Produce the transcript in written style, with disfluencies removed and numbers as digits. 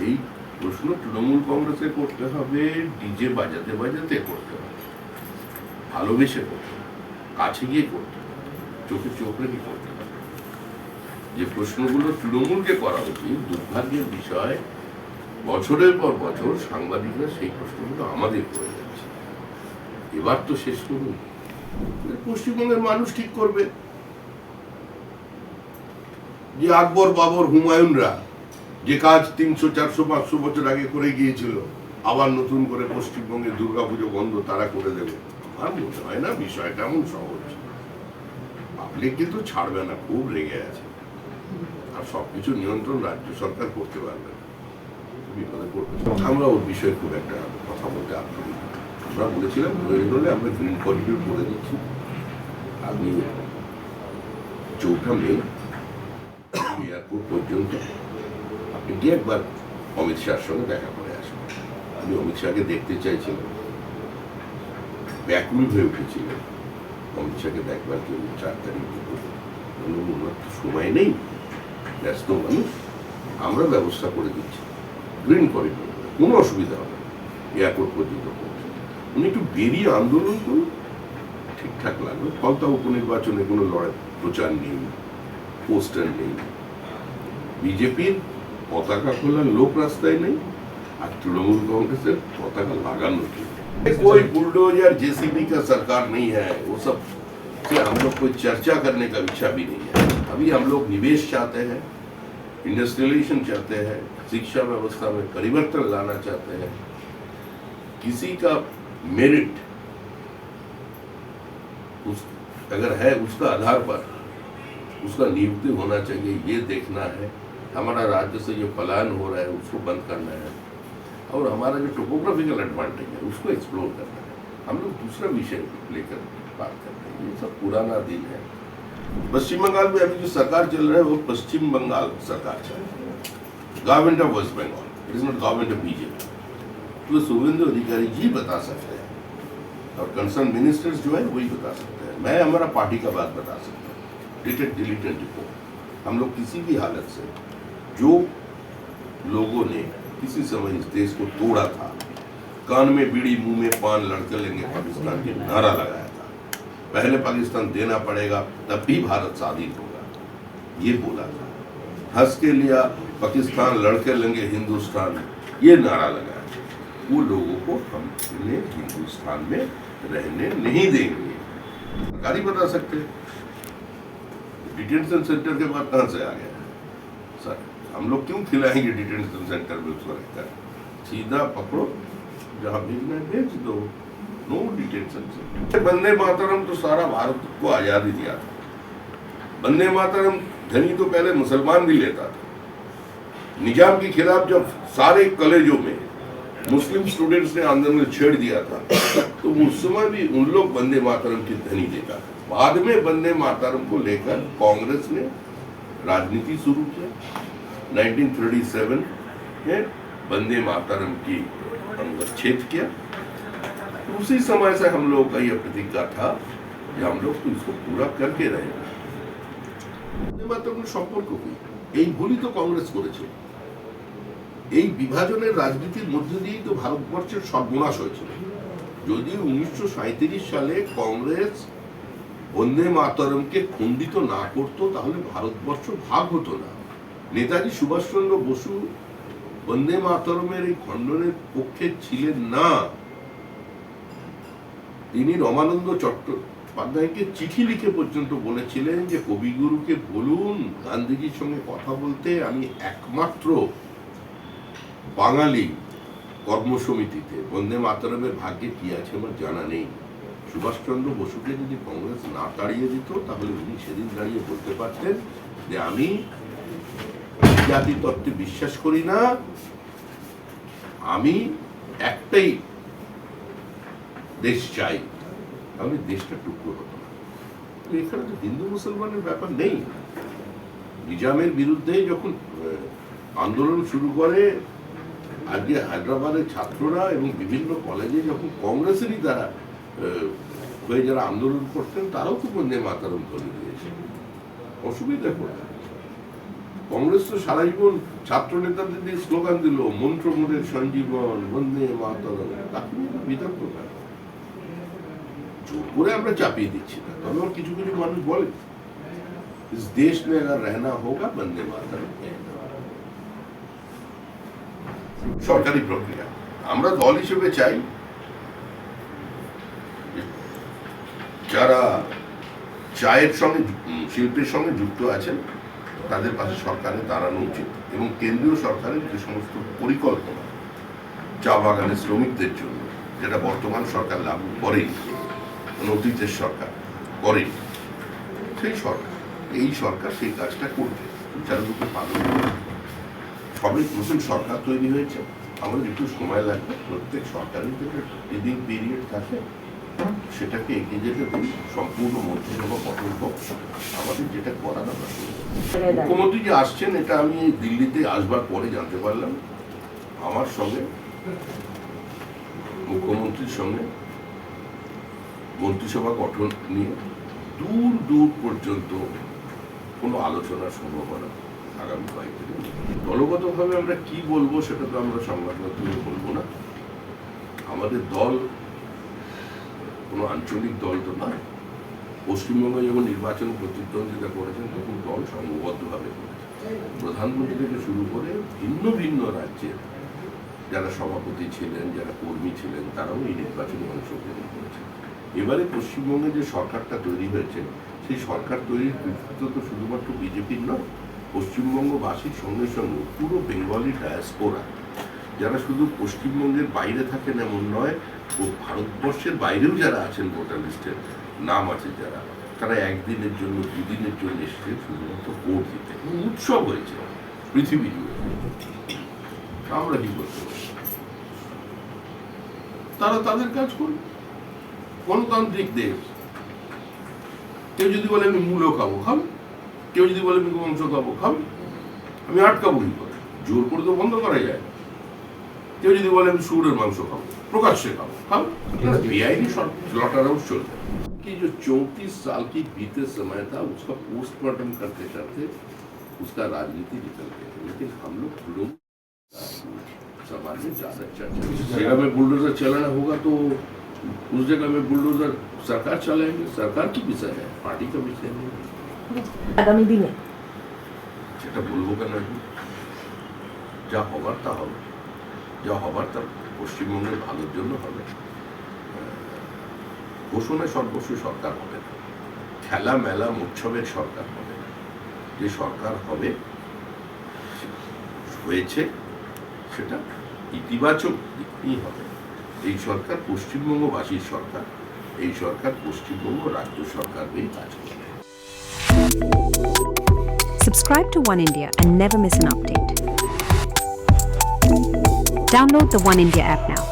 এই প্রশ্ন তৃণমূল কংগ্রেসে করতে হবে, ডিজে বাজাতে বাজাতে করতে হবে, ভালোবেসে করতে হবে, কাছে গিয়ে করতে হবে, চোখে চোখ রেখে করতে হবে। যে প্রশ্নগুলো তৃণমূলকে করা উচিত, দুর্ভাগ্যের বিষয় বছরের পর বছর সাংবাদিকরা সেই প্রশ্নগুলো আমাদের করে যাচ্ছে। এবার তো শেষ করুন, পশ্চিমবঙ্গের মানুষ ঠিক করবে যে আকবর, বাবর, হুমায়ুনরা যে কাজ 300, 400, 500 বছর আগে করে গিয়েছিল, আবার নতুন করে পশ্চিমবঙ্গে দুর্গাপুজো বন্ধ তারা করে দেবে। আমার মনে হয় না বিষয়টা এমন সহজ। পাবলিক কিন্তু ছাড়বে না, খুব রেগে আছে, আর সবকিছু নিয়ন্ত্রণ রাজ্য সরকার করতে পারবে না, বিপদে পড়বে। আমরা ওর বিষয়ে খুব একটা কথা বলতে আগ্রহী। আমরা বলেছিলাম প্রয়োজন হলে আমরা গ্রিন করিডোর করে দিচ্ছি। আপনি 4 মে এয়ারপোর্ট পর্যন্ত আপনি গিয়ে একবার অমিত শাহর সঙ্গে দেখা করে আসবেন। আমি অমিত শাহকে দেখতে চাইছিলাম, ব্যাকুল হয়ে উঠেছিলেন অমিত শাহকে দেখবার জন্য। 4 তারিখ ওনার তো সময় নেই, ব্যস্ত মানুষ, আমরা ব্যবস্থা করে দিচ্ছি গ্রিন করিডোর, কোনো অসুবিধা হবে না, এয়ারপোর্ট পর্যন্ত পৌঁছে। উনি একটু বেরিয়ে আন্দোলন করুন, ঠিকঠাক লাগবে। ফলতা উপনির্বাচনে কোনো লড়াই প্রচার নেই, পোস্টার নেই, বিজেপির পতাকা খোলার লোক রাস্তায় নেই, আর तृणमूल कांग्रेस पताका लगाना कोई बुलडोजर जेसीबी का सरकार नहीं है। वो सब से हम लोग कोई चर्चा करने का इच्छा भी नहीं है। अभी हम लोग निवेश चाहते हैं, इंडस्ट्रियलाइजेशन चाहते हैं, शिक्षा व्यवस्था में परिवर्तन लाना चाहते हैं। किसी का मेरिट अगर है उसका आधार पर उसका नियुक्ति होना चाहिए, ये देखना है। हमारा राज्य से जो पलायन हो रहा है उसको बंद करना है, और हमारा जो टोपोग्राफिकल एडवांटेज है उसको एक्सप्लोर करना है। हम लोग दूसरा विषय लेकर बात कर रहे हैं, ये सब पुराना दिन है। पश्चिम बंगाल में अभी जो सरकार चल रहा है वो पश्चिम बंगाल सरकार चल रही है, government of West Bengal, it is not government of BJP. तो शुभेंदु अधिकारी जी बता सकते हैं, और कंसर्न मिनिस्टर्स जो है वही बता सकते हैं। मैं हमारा पार्टी का बात बता सकता हूँ, डिटेक्ट डिलीट एंड रिपोर्ट। हम लोग किसी भी हालत से, जो लोगों ने किसी समय इस देश को तोड़ा था, कान में बीड़ी मुंह में पान, लड़के लेंगे पाकिस्तान के नारा लगाया था, पहले पाकिस्तान देना पड़ेगा तब भी भारत स्वाधीन होगा, ये बोला था, हंस के लिया पाकिस्तान लड़के लेंगे हिंदुस्तान, ये नारा लगाया। वो लोगों को हम हिंदुस्तान में रहने नहीं देंगे। सरकारी बता सकते हैं। डिटेंशन सेंटर के बाद कहां से आ गया सर? हम लोग क्यों खिलाएंगे डिटेंशन सेंटर में उसको रहकर? सीधा पकड़ो, जहां भेजना है भेज दो, no detention centre. Vande Mataram तो सारा भारत को आजादी दिया था। वंदे मातरम धनी तो पहले मुसलमान भी लेता था। निजाम के खिलाफ जब सारे कॉलेजों में मुस्लिम स्टूडेंट्स ने आंदोलन छेड़ दिया था, तो उस समय भी उन लोग वंदे मातरम की ध्वनि देता था। बाद में वंदे मातरम को लेकर कांग्रेस ने राजनीति शुरू किया। 1937 में वंदे मातरम की अनुच्छेद किया। उसी समय से हम लोग का यह प्रतिज्ञा था कि हम लोग तो इसको पूरा करके रहेंगे। वंदे मातरम সম্পর্ক কি? এই ভুলই তো কংগ্রেস করেছে। এই বিভাজনের রাজনীতির মধ্য দিয়েই তো ভারতবর্ষের সর্বনাশ হয়েছিল। যদি 1937 সালে কংগ্রেস বন্দে মাতরমকে খণ্ডিত না করতো, তাহলে ভারতবর্ষ ভাগ হতো না। নেতাজি সুভাষচন্দ্র বসু বন্দে মাতরমের এই খণ্ডনের পক্ষে ছিলেন না। তিনি রমানন্দ চট্টোপাধ্যায়কে চিঠি লিখে পর্যন্ত বলেছিলেন যে কবিগুরুকে বলুন গান্ধীজির সঙ্গে কথা বলতে, আমি একমাত্র বাঙালি কর্মসমিতিতে। বন্দে মাতরমের ভাগ্যে কি আছে আমার জানা নেই। সুভাষচন্দ্র বসুকে যদি কংগ্রেস না তাড়িয়ে দিত, তাহলে উনি সেদিন দাঁড়িয়ে বলতে পারতেন যে আমি জাতি তত্ত্বে বিশ্বাস করি না, আমি একটাই দেশ চাই, তাহলে দেশটা টুকরো হতো না। এখানে তো হিন্দু মুসলমানের ব্যাপার নেই। নিজামের বিরুদ্ধে যখন আন্দোলন শুরু করে, আজকে হায়দ্রাবাদের ছাত্ররা এবং বিভিন্ন কলেজে যখন কংগ্রেসেরই দ্বারা হয়ে যারা আন্দোলন করতেন, তারাও তো বন্দে মাতরম ধ্বনি দিয়েছে। অসুবিধা কোথায়? কংগ্রেস তো সারা জীবন ছাত্র নেতাদের দিয়ে স্লোগান দিল, মন্ত্র মোদের সঞ্জীবন, বন্দে মাতরম, তাকে নিয়ে বিতর্ক কেন? জোর করে আমরা চাপিয়ে দিচ্ছি না, তবে আমার কিছু কিছু মানুষ বলে इस देश में अगर रहना होगा बंदे मातरम कहना। সরকারি প্রক্রিয়া আমরা দল হিসেবে চাই যারা চায়ের সঙ্গে শিল্পের সঙ্গে যুক্ত আছেন তাদের পাশে সরকারের দাঁড়ানো উচিত, এবং কেন্দ্রীয় সরকারের যে সমস্ত পরিকল্পনা চা বাগানের শ্রমিকদের জন্য, যেটা বর্তমান সরকার লাগু করেনি, অতীতের সরকার করেনি, এই সরকার সেই কাজটা করবে, সুচারুরূপে পালন করবে। সবে নতুন সরকার তৈরি হয়েছে, আমাদের একটু সময় লাগবে, প্রত্যেক সরকারের যে লিডিং পিরিয়ড থাকে সেটাকে এগিয়ে যেতে দিন, সম্পূর্ণ মন্ত্রিসভা গঠন হোক, আমাদের যেটা করার আমরা মুখ্যমন্ত্রী যে আসছেন এটা আমি দিল্লিতে আসবার পরে জানতে পারলাম। আমার সঙ্গে মুখ্যমন্ত্রীর সঙ্গে মন্ত্রিসভা গঠন নিয়ে দূর দূর পর্যন্ত কোনো আলোচনার সম্ভাবনা আগামী কয়েকদিন। দলগতভাবে আমরা কি বলবো সেটা তো আমরা সংবাদ মাধ্যমে বলবো না। আমাদের দল কোনো আঞ্চলিক দল তো নয়। পশ্চিমবঙ্গে যখন নির্বাচন প্রতিদ্বন্দ্বিতা করেছেন তখন দল সংঘবদ্ধভাবে করেছে। প্রধানমন্ত্রী থেকে শুরু করে ভিন্ন ভিন্ন রাজ্যের যারা সভাপতি ছিলেন, যারা কর্মী ছিলেন, তারাও এই নির্বাচনে অংশগ্রহণ করেছেন। এবারে পশ্চিমবঙ্গে যে সরকারটা তৈরি হয়েছে সেই সরকার তৈরির কৃতিত্ব তো শুধুমাত্র বিজেপির নয়, পশ্চিমবঙ্গবাসীর সঙ্গে সঙ্গে পুরো বেঙ্গলি ডায়াসপোরা, যারা শুধু পশ্চিমবঙ্গের বাইরে থাকেন এমন নয়, ও ভারতবর্ষের বাইরেও যারা আছেন, ভোটার লিস্টের নাম আছে যারা, তারা একদিনের জন্য দুদিনের জন্য এসেছে শুধুমাত্র ভোট দিতে। উৎসব হয়েছে পৃথিবী জুড়ে। আমরা কি করতে পারি? তারা তাদের কাজ করবে। গণতান্ত্রিক দেশ। কেউ যদি বলে আমি মূলো খাবো, খাবে। কেউ যদি বলে আমি মাংস খাবো, খাবে। আমি আটকাবো কি করে? জোর করে তো বন্ধ করা যায়। কেউ যদি বলে আমি শুয়োরের মাংস খাবো, প্রকাশ্যে খাবো, খাবে। बेआईनी स्लॉटर हाउस चलता है कि जो 34 साल की बीते समय था उसका पोस्टमार्टम करते करते उसका राजनीति निकल गया। लेकिन हम लोग समाज में ज्यादा चर्चा, जिस जगह में बुलडोजर चलाना होगा तो उस जगह में बुलडोजर सरकार चलाएंगे। सरकार की विषय है, पार्टी का विषय नहीं। আগামী দিনে সেটা বলবো কেন? যা হবার তা হবে, যা হবার তা পশ্চিমবঙ্গের ভালোর জন্য হবে। ঘোষণায় সর্বস্ব সরকার হবে না, খেলা মেলা উৎসবের সরকার হবে না। যে সরকার হবে হয়েছে সেটা ইতিবাচক দিকই হবে। এই সরকার পশ্চিমবঙ্গবাসীর সরকার, এই সরকার পশ্চিমবঙ্গ রাজ্য সরকার হয়ে কাজ করবে। Subscribe to One India and never miss an update. Download the One India app now.